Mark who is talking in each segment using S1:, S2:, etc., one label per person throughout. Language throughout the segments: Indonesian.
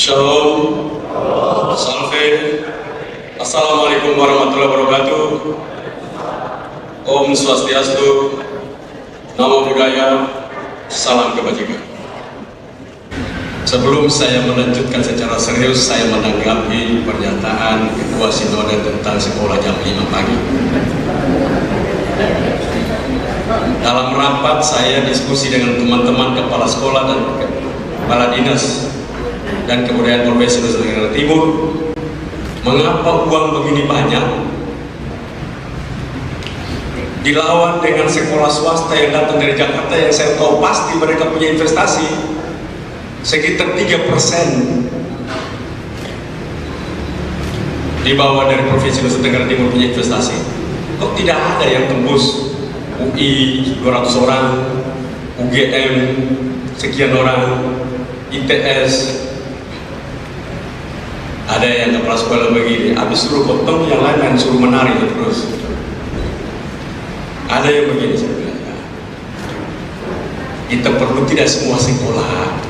S1: Shalom, Salve, Assalamualaikum warahmatullahi wabarakatuh. Om Swastiastu, Namo Buddhaya, Salam Kebajikan. Sebelum saya melanjutkan secara serius, saya menanggapi pernyataan Ketua Sinode tentang sekolah jam 5 pagi. Dalam rapat saya diskusi dengan teman-teman kepala sekolah dan kepala dinas dan kebudayaan Provinsi Nusa Tenggara Timur, mengapa uang begini banyak dilawan dengan sekolah swasta yang datang dari Jakarta yang saya tahu pasti mereka punya investasi sekitar 3% di bawah dari Provinsi Nusa Tenggara Timur punya investasi. Kok tidak ada yang tembus UI 200 orang, UGM sekian orang, ITS. Ada yang kepala sekolah begini, habis suruh potong yang lain suruh menari terus. Ada yang begini sebenarnya. Kita perlu tidak semua sekolah,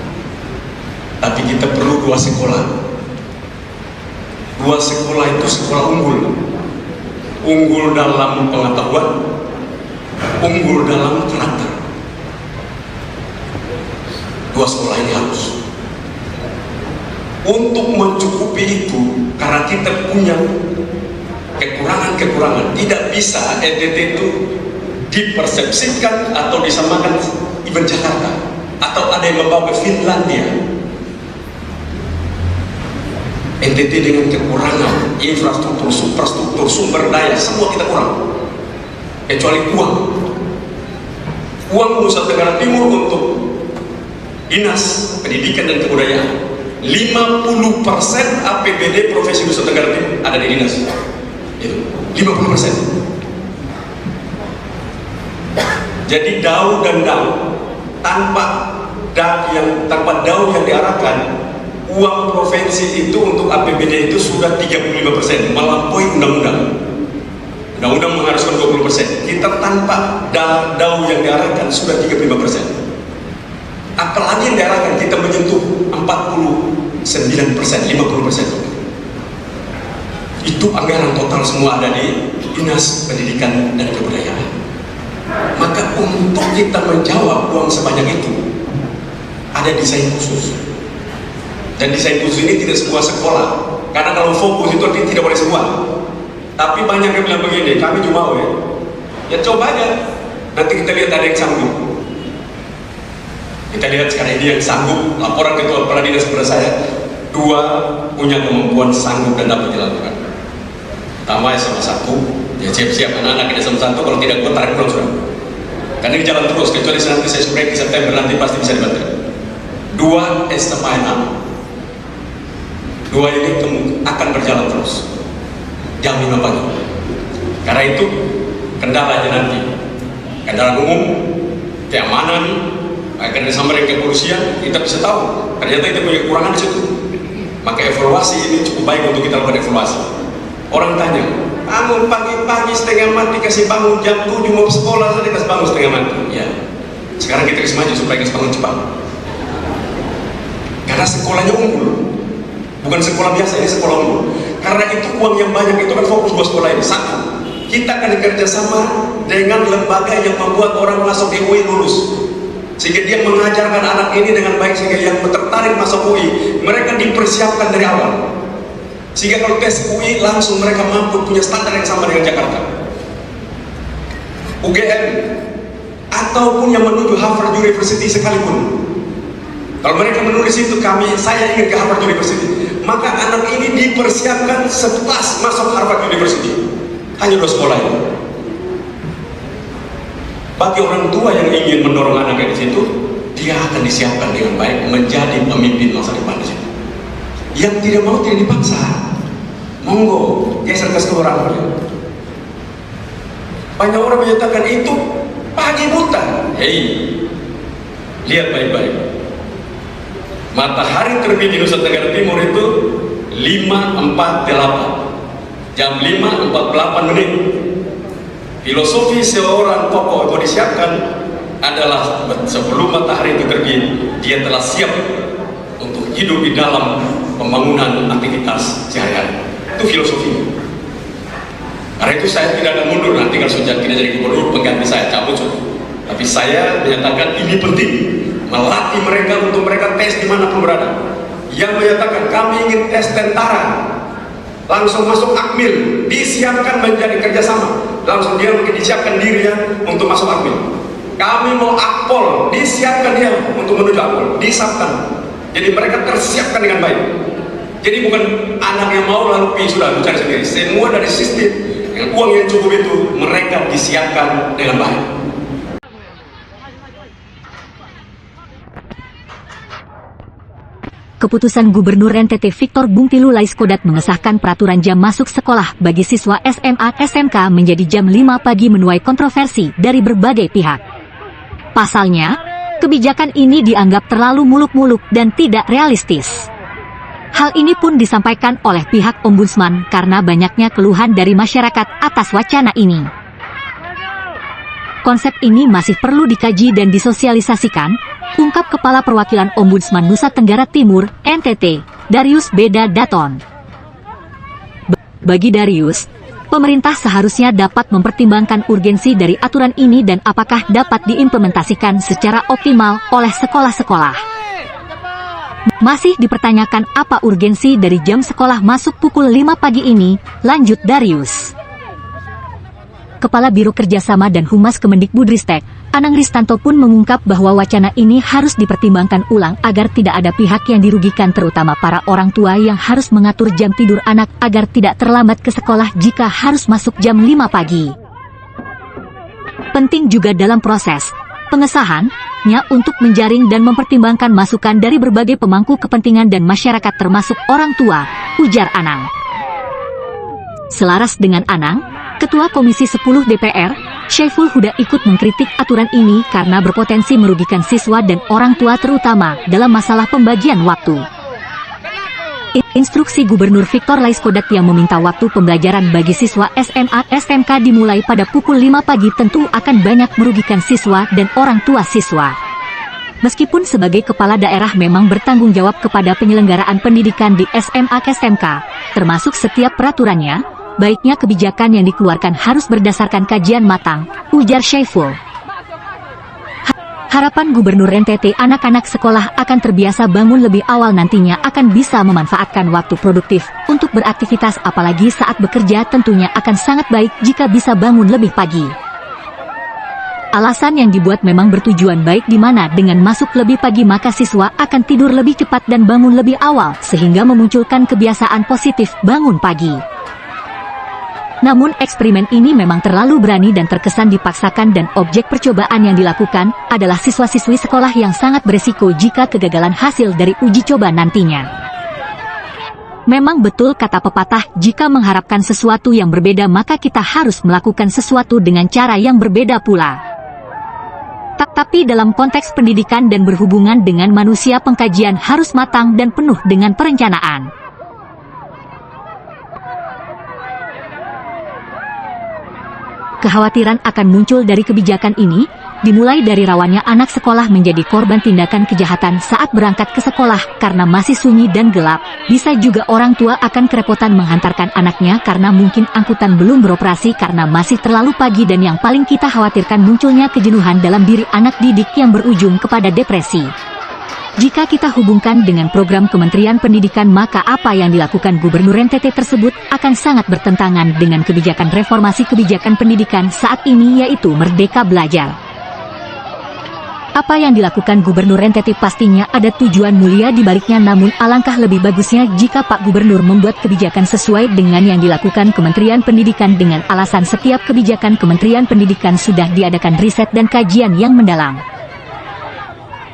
S1: tapi kita perlu 2 sekolah. 2 sekolah itu sekolah unggul. Unggul dalam pengetahuan, unggul dalam karakter. 2 sekolah ini harus. Untuk mencukupi itu, karena kita punya kekurangan-kekurangan, tidak bisa NTT itu dipersepsikan atau disamakan even Jakarta, atau ada yang membawa ke Finlandia. NTT dengan kekurangan infrastruktur, superstruktur, sumber daya, semua kita kurang, kecuali uang. Uang Nusa Tenggara Timur untuk Dinas Pendidikan dan Kebudayaan, 50% APBD Provinsi Nusa Tenggara Timur ada di dinas. Itu 50%. Jadi daun dan daun tanpa daun yang diarahkan, uang provinsi itu untuk APBD itu sudah 35%, melampaui undang-undang. Undang-undang mengharuskan 20%. Kita tanpa daun yang diarahkan sudah 35%. Apalagi yang diarahkan, kita menyentuh 49%, 50%. Itu anggaran total semua ada di Dinas Pendidikan dan Kebudayaan. Maka untuk kita menjawab uang sebanyak itu, ada desain khusus. Dan desain khusus ini tidak semua sekolah, karena kalau fokus itu tidak boleh semua. Tapi banyak yang bilang begini, kami cuma mau ya coba aja, nanti kita lihat ada yang sanggup. Kita lihat sekarang ini yang sanggup, laporan ketua kepala dinas kepada saya, 2 punya kemampuan sanggup dan dapat dilakukan. Pertama SMA 1, ya siap-siap anak-anak di SMA 1, kalau tidak kuat tarik pulang sudah. Karena ini jalan terus, kecuali nanti saya proyek di September nanti pasti bisa dibantu. 2 SMA 6, 2 ini akan berjalan terus jam 5 pagi. Karena itu kendalanya nanti, kendaraan umum, keamanan, akan disampaikan ke kepolisian, kita bisa tahu ternyata kita punya kekurangan di situ. Maka evaluasi ini cukup baik untuk kita lakukan evaluasi. Orang tanya, kamu pagi-pagi setengah mati kasih bangun jam 7 mau sekolah, saya kasih bangun setengah mati. Ya, sekarang kita kasih maju supaya kasih bangun cepat. Karena sekolahnya unggul, bukan sekolah biasa, ini sekolah unggul. Karena itu uang yang banyak itu kan fokus 2 sekolah ini. 1, kita akan kerjasama dengan lembaga yang membuat orang masuk di UI lulus, sehingga dia mengajarkan anak ini dengan baik, sehingga yang tertarik masuk UI mereka dipersiapkan dari awal, sehingga kalau tes UI langsung mereka mampu punya standar yang sama dengan Jakarta. UGM ataupun yang menuju Harvard University sekalipun, kalau mereka menulis itu saya ingin ke Harvard University, maka anak ini dipersiapkan setelah masuk Harvard University. Hanya 2 sekolah itu. Bagi orang tua yang ingin mendorong anaknya di situ, dia akan disiapkan dengan baik menjadi pemimpin masa depan di situ. Yang tidak mau tidak dipaksa, monggo geser ke sekolah. Banyak orang menyatakan itu pagi buta. Hei, lihat baik-baik. Matahari terbit di Nusa Tenggara Timur itu 5.48, jam 5.48 menit. Filosofi seorang tokoh itu disiapkan adalah sebelum matahari itu terbit, dia telah siap untuk hidup di dalam pembangunan aktivitas sehari-hari. Itu filosofinya. Karena itu saya tidak akan mundur nanti kalau sudah tidak jadi gubernur, pengganti saya cabut. Tapi saya menyatakan ini penting, melatih mereka untuk mereka tes dimanapun berada. Yang menyatakan kami ingin tes tentara, langsung masuk Akmil, disiapkan menjadi kerjasama, langsung dia mungkin disiapkan dirinya untuk masuk Akmil. Kami mau Akpol, disiapkan dia untuk menuju Akpol, disiapkan. Jadi mereka tersiapkan dengan baik. Jadi bukan anak yang mau lalu pergi sudah mencari sendiri. Semua dari sistem dengan uang yang cukup itu mereka disiapkan dengan baik.
S2: Keputusan Gubernur NTT Victor Bungtilu Laiskodat mengesahkan peraturan jam masuk sekolah bagi siswa SMA SMK menjadi jam 5 pagi menuai kontroversi dari berbagai pihak. Pasalnya, kebijakan ini dianggap terlalu muluk-muluk dan tidak realistis. Hal ini pun disampaikan oleh pihak Ombudsman karena banyaknya keluhan dari masyarakat atas wacana ini. Konsep ini masih perlu dikaji dan disosialisasikan, ungkap Kepala Perwakilan Ombudsman Nusa Tenggara Timur, NTT, Darius Beda Daton. Bagi Darius, pemerintah seharusnya dapat mempertimbangkan urgensi dari aturan ini dan apakah dapat diimplementasikan secara optimal oleh sekolah-sekolah. Masih dipertanyakan apa urgensi dari jam sekolah masuk pukul 5 pagi ini, lanjut Darius. Kepala Biro Kerjasama dan Humas Kemendikbudristek, Anang Ristanto pun mengungkap bahwa wacana ini harus dipertimbangkan ulang agar tidak ada pihak yang dirugikan, terutama para orang tua yang harus mengatur jam tidur anak agar tidak terlambat ke sekolah jika harus masuk jam 5 pagi. Penting juga dalam proses pengesahannya untuk menjaring dan mempertimbangkan masukan dari berbagai pemangku kepentingan dan masyarakat termasuk orang tua, ujar Anang. Selaras dengan Anang, Ketua Komisi 10 DPR, Syaiful Huda ikut mengkritik aturan ini karena berpotensi merugikan siswa dan orang tua terutama dalam masalah pembagian waktu. Instruksi Gubernur Victor Laiskodat yang meminta waktu pembelajaran bagi siswa SMA SMK dimulai pada pukul 5 pagi tentu akan banyak merugikan siswa dan orang tua siswa. Meskipun sebagai kepala daerah memang bertanggung jawab kepada penyelenggaraan pendidikan di SMA SMK, termasuk setiap peraturannya, baiknya kebijakan yang dikeluarkan harus berdasarkan kajian matang, ujar Syaiful. Harapan Gubernur NTT anak-anak sekolah akan terbiasa bangun lebih awal nantinya akan bisa memanfaatkan waktu produktif untuk beraktivitas, apalagi saat bekerja tentunya akan sangat baik jika bisa bangun lebih pagi. Alasan yang dibuat memang bertujuan baik, di mana dengan masuk lebih pagi maka siswa akan tidur lebih cepat dan bangun lebih awal sehingga memunculkan kebiasaan positif bangun pagi. Namun eksperimen ini memang terlalu berani dan terkesan dipaksakan, dan objek percobaan yang dilakukan adalah siswa-siswi sekolah yang sangat beresiko jika kegagalan hasil dari uji coba nantinya. Memang betul kata pepatah, jika mengharapkan sesuatu yang berbeda maka kita harus melakukan sesuatu dengan cara yang berbeda pula. Tapi dalam konteks pendidikan dan berhubungan dengan manusia, pengkajian harus matang dan penuh dengan perencanaan. Kekhawatiran akan muncul dari kebijakan ini, dimulai dari rawannya anak sekolah menjadi korban tindakan kejahatan saat berangkat ke sekolah karena masih sunyi dan gelap. Bisa juga orang tua akan kerepotan menghantarkan anaknya karena mungkin angkutan belum beroperasi karena masih terlalu pagi, dan yang paling kita khawatirkan munculnya kejenuhan dalam diri anak didik yang berujung kepada depresi. Jika kita hubungkan dengan program Kementerian Pendidikan, maka apa yang dilakukan Gubernur NTT tersebut akan sangat bertentangan dengan kebijakan reformasi kebijakan pendidikan saat ini, yaitu Merdeka Belajar. Apa yang dilakukan Gubernur NTT pastinya ada tujuan mulia di baliknya, namun alangkah lebih bagusnya jika Pak Gubernur membuat kebijakan sesuai dengan yang dilakukan Kementerian Pendidikan dengan alasan setiap kebijakan Kementerian Pendidikan sudah diadakan riset dan kajian yang mendalam.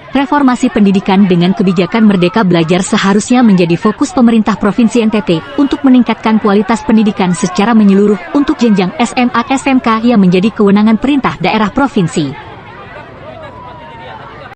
S2: Reformasi pendidikan dengan kebijakan Merdeka Belajar seharusnya menjadi fokus pemerintah Provinsi NTT untuk meningkatkan kualitas pendidikan secara menyeluruh untuk jenjang SMA SMK yang menjadi kewenangan perintah daerah provinsi.